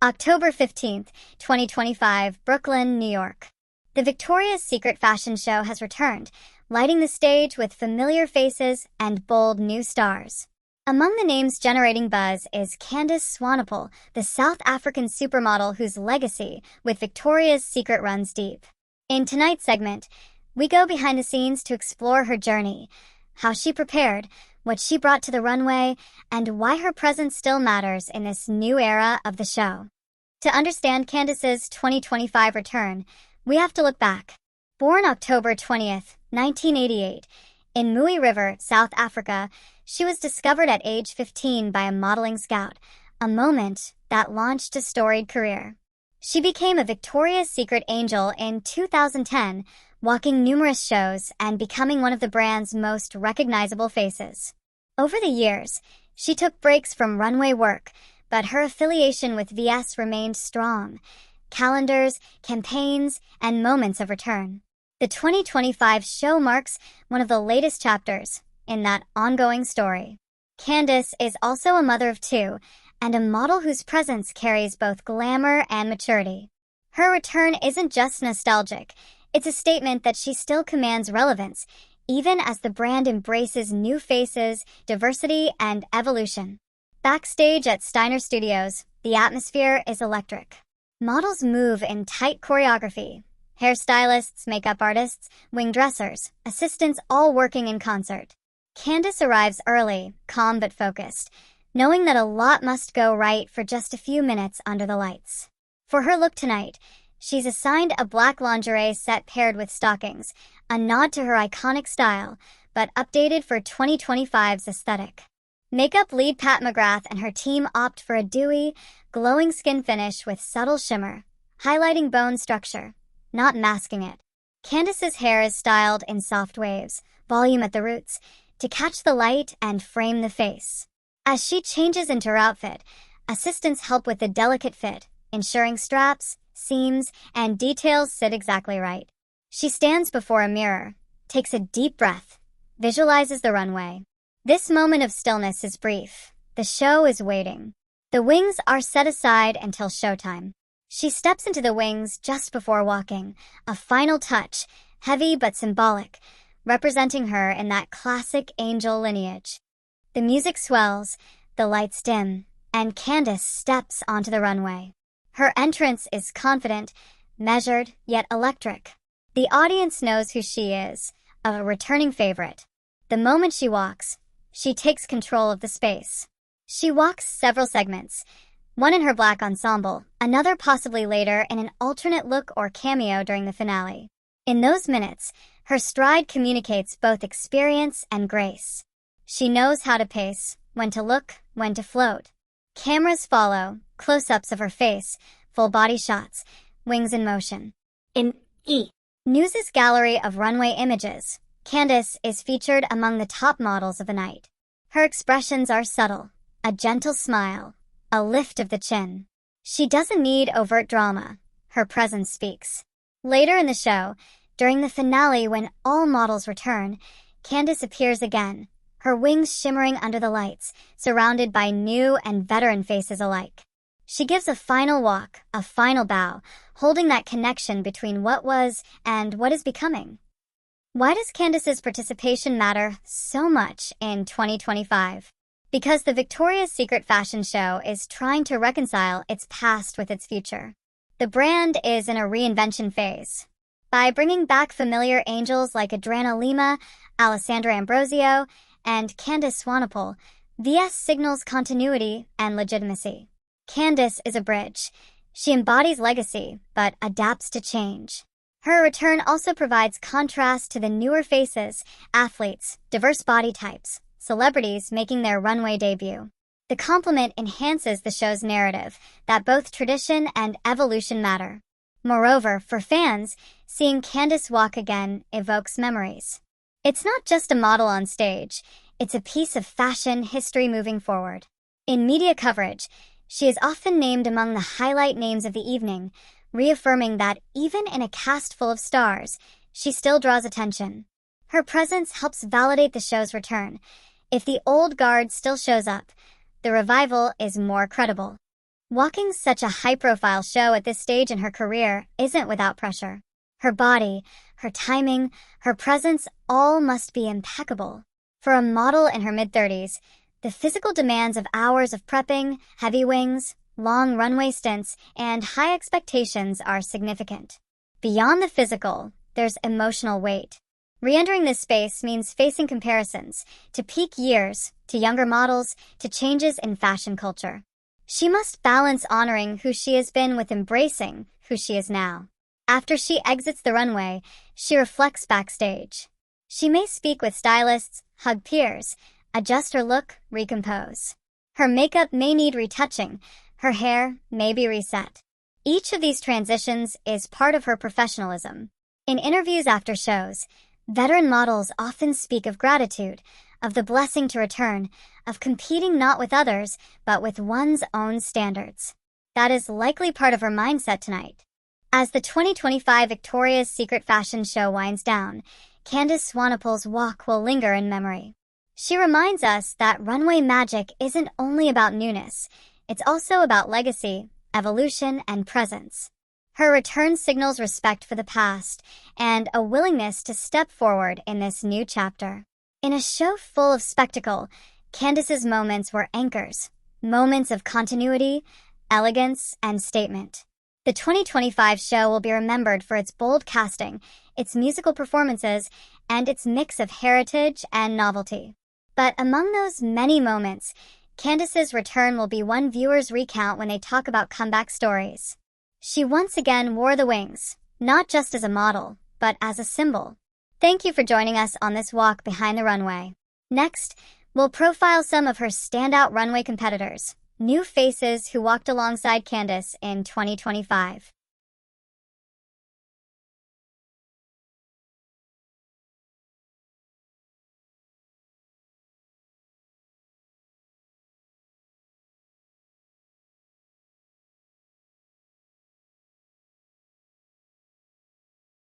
October 15th, 2025, Brooklyn, New York. The Victoria's Secret fashion show has returned, lighting the stage with familiar faces and bold new stars. Among the names generating buzz is Candice Swanepoel, the South African supermodel whose legacy with Victoria's Secret runs deep. In tonight's segment, we go behind the scenes to explore her journey, how she prepared, what she brought to the runway, and why her presence still matters in this new era of the show. To understand Candice's 2025 return, we have to look back. Born October 20th, 1988, in Mui River, South Africa, she was discovered at age 15 by a modeling scout, a moment that launched a storied career. She became a Victoria's Secret angel in 2010, walking numerous shows and becoming one of the brand's most recognizable faces. Over the years, she took breaks from runway work, but her affiliation with VS remained strong. Calendars, campaigns, and moments of return. The 2025 show marks one of the latest chapters in that ongoing story. Candice is also a mother of two and a model whose presence carries both glamour and maturity. Her return isn't just nostalgic, it's a statement that she still commands relevance, even as the brand embraces new faces, diversity, and evolution. Backstage at Steiner Studios, the atmosphere is electric. Models move in tight choreography. Hairstylists, makeup artists, wing dressers, assistants all working in concert. Candice arrives early, calm but focused, knowing that a lot must go right for just a few minutes under the lights. For her look tonight, she's assigned a black lingerie set paired with stockings, a nod to her iconic style, but updated for 2025's aesthetic. Makeup lead Pat McGrath and her team opt for a dewy, glowing skin finish with subtle shimmer, highlighting bone structure, not masking it. Candice's hair is styled in soft waves, volume at the roots, to catch the light and frame the face. As she changes into her outfit, assistants help with the delicate fit, ensuring straps, seams, and details sit exactly right. She stands before a mirror, takes a deep breath, visualizes the runway. This moment of stillness is brief. The show is waiting. The wings are set aside until showtime. She steps into the wings just before walking, a final touch, heavy but symbolic, representing her in that classic angel lineage. The music swells, the lights dim, and Candice steps onto the runway. Her entrance is confident, measured, yet electric. The audience knows who she is, a returning favorite. The moment she walks, she takes control of the space. She walks several segments, one in her black ensemble, another possibly later in an alternate look or cameo during the finale. In those minutes, her stride communicates both experience and grace. She knows how to pace, when to look, when to float. Cameras follow, close-ups of her face, full body shots, wings in motion. In News's gallery of runway images, Candice is featured among the top models of the night. Her expressions are subtle, a gentle smile, a lift of the chin. She doesn't need overt drama. Her presence speaks. Later in the show, during the finale when all models return, Candice appears again, her wings shimmering under the lights, surrounded by new and veteran faces alike. She gives a final walk, a final bow, holding that connection between what was and what is becoming. Why does Candice's participation matter so much in 2025? Because the Victoria's Secret fashion show is trying to reconcile its past with its future. The brand is in a reinvention phase. By bringing back familiar angels like Adriana Lima, Alessandra Ambrosio, and Candice Swanepoel, VS signals continuity and legitimacy. Candice is a bridge. She embodies legacy, but adapts to change. Her return also provides contrast to the newer faces, athletes, diverse body types, celebrities making their runway debut. The complement enhances the show's narrative that both tradition and evolution matter. Moreover, for fans, seeing Candice walk again evokes memories. It's not just a model on stage, it's a piece of fashion history moving forward. In media coverage, she is often named among the highlight names of the evening, reaffirming that even in a cast full of stars, she still draws attention. Her presence helps validate the show's return. If the old guard still shows up, the revival is more credible. Walking such a high-profile show at this stage in her career isn't without pressure. Her body, her timing, her presence all must be impeccable. For a model in her mid-30s, the physical demands of hours of prepping, heavy wings, long runway stints, and high expectations are significant. Beyond the physical, there's emotional weight. Re-entering this space means facing comparisons to peak years, to younger models, to changes in fashion culture. She must balance honoring who she has been with embracing who she is now. After she exits the runway, she reflects backstage. She may speak with stylists, hug peers, adjust her look, recompose. Her makeup may need retouching, her hair may be reset. Each of these transitions is part of her professionalism. In interviews after shows, veteran models often speak of gratitude, of the blessing to return, of competing not with others, but with one's own standards. That is likely part of her mindset tonight. As the 2025 Victoria's Secret fashion show winds down, Candice Swanepoel's walk will linger in memory. She reminds us that runway magic isn't only about newness, it's also about legacy, evolution, and presence. Her return signals respect for the past and a willingness to step forward in this new chapter. In a show full of spectacle, Candice's moments were anchors, moments of continuity, elegance, and statement. The 2025 show will be remembered for its bold casting, its musical performances, and its mix of heritage and novelty. But among those many moments, Candice's return will be one viewers recount when they talk about comeback stories. She once again wore the wings, not just as a model, but as a symbol. Thank you for joining us on this walk behind the runway. Next, we'll profile some of her standout runway competitors, new faces who walked alongside Candice in 2025.